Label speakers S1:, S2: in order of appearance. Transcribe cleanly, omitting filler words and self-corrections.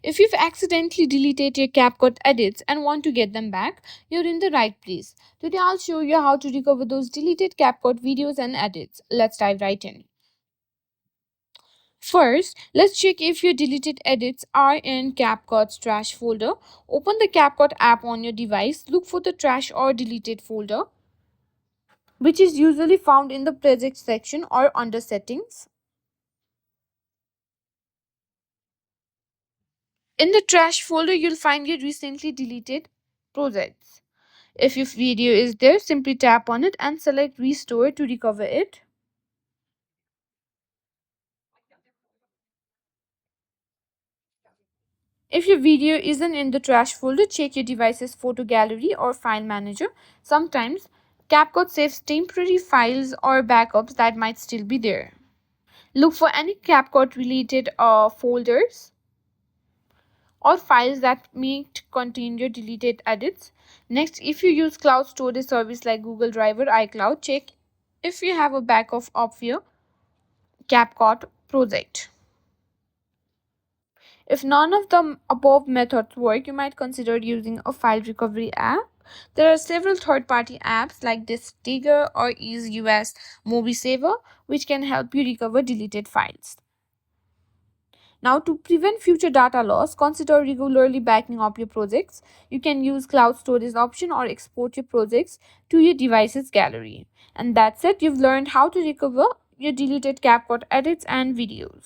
S1: If you've accidentally deleted your CapCut edits and want to get them back, you're in the right place. Today I'll show you how to recover those deleted CapCut videos and edits. Let's dive right in. First, let's check if your deleted edits are in CapCut's trash folder. Open the CapCut app on your device, look for the trash or deleted folder, which is usually found in the project section or under settings. In the trash folder, you'll find your recently deleted projects. If your video is there, simply tap on it and select Restore to recover it. If your video isn't in the trash folder, check your device's photo gallery or file manager. Sometimes CapCut saves temporary files or backups that might still be there. Look for any CapCut related folders or files that might contain your deleted edits. Next, if you use cloud storage service like Google Drive or iCloud, check if you have a backup of your CapCut project. If none of the above methods work, you might consider using a file recovery app. There are several third-party apps like Disk Digger or EaseUS Movie Saver, which can help you recover deleted files. Now, to prevent future data loss, consider regularly backing up your projects. You can use cloud storage option or export your projects to your device's gallery. And that's it. You've learned how to recover your deleted CapCut edits and videos.